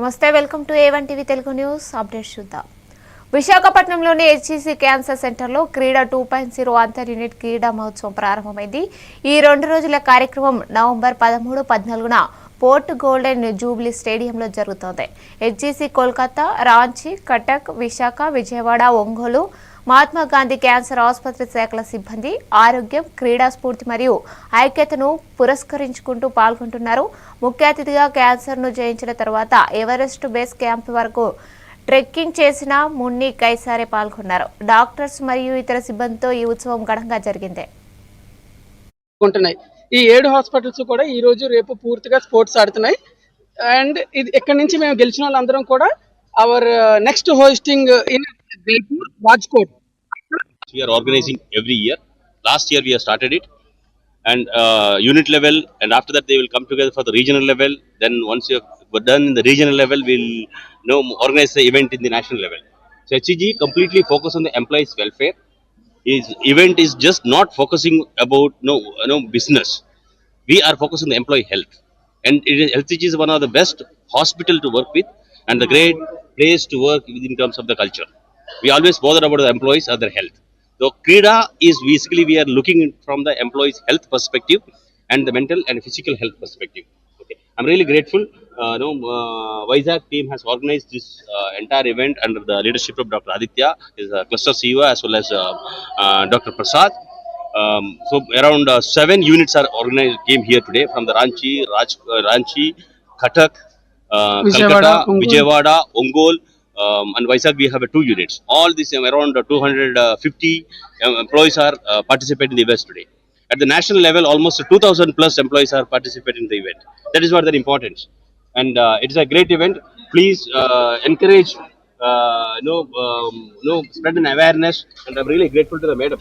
నమస్తే welcome to A1Tv Telugu news updates చూద్దాం. విశాఖపట్నంలోని హెచ్ఈసీ క్యాన్సర్ సెంటర్లో క్రీడా 2.0 అంతర్ యూనిట్ క్రీడా మహోత్సవం ప్రారంభమైంది. ఈ 2 రోజుల కార్యక్రమం నవంబర్ 13, 14న పోర్ట్ గోల్డెన్ జూబ్లీ స్టేడియంలో జరుగుతోంది. హెచ్ఈసీ కోల్కతా, రాంచీ, కటక్, విశాఖ, విజయవాడ, ఒంగోలు, మహాత్మా గాంధీ క్యాన్సర్ ఆసుపత్రి శాఖల సిబ్బంది ఆరోగ్యం, క్రీడా స్ఫూర్తి మరియు ఐక్యతను పురస్కరించుకుంటూ పాల్గొంటున్నారు. ముఖ్య అతిథిగా క్యాన్సర్ను జయించిన తర్వాత ఎవరెస్ట్ బేస్ క్యాంప్ వరకు ట్రెక్కింగ్ చేసిన మున్ని కైసారే పాల్గొన్నారు. డాక్టర్స్ మరియు ఇతర సిబ్బందితో ఈ ఉత్సవం ఘనంగా జరిగింది. ఈ 7 హాస్పిటల్స్ కూడా ఈ రోజు రేపు పూర్తిగా స్పోర్ట్స్ ఆడుతున్నాయి. అండ్ ఇది ఇక్కడ నుంచి మేము గెలిచిన వాళ్ళందరం కూడా our next hosting in Rajkot. We are organizing every year. Last year we have started it, and unit level, and after that they will come together for the regional level. Then once you have done in the regional level, we'll organize the event in the national level. So HCG completely focus on the employees' welfare. His event is just not focusing about business. We are focused on the employee health, and HCG is one of the best hospital to work with and the great place to work in terms of the culture. We always bother about the employees or their health. So Kreeda is basically we are looking from the employees' health perspective and the mental and physical health perspective. Okay, I'm really grateful. Visakhapatnam team has organized this entire event under the leadership of Dr. Aditya, is a cluster CEO, as well as Dr. Prasad. So around 7 units are organized came here today from the Ranchi, Katak, Kolkata, Vijayawada, Ongol. And Vizag we have 2 units. All these around 250 employees are participating in the event today. At the national level, almost 2,000 plus employees are participating in the event. That is what their importance. And it is a great event. Please encourage, spread an awareness. And I'm really grateful to the madam.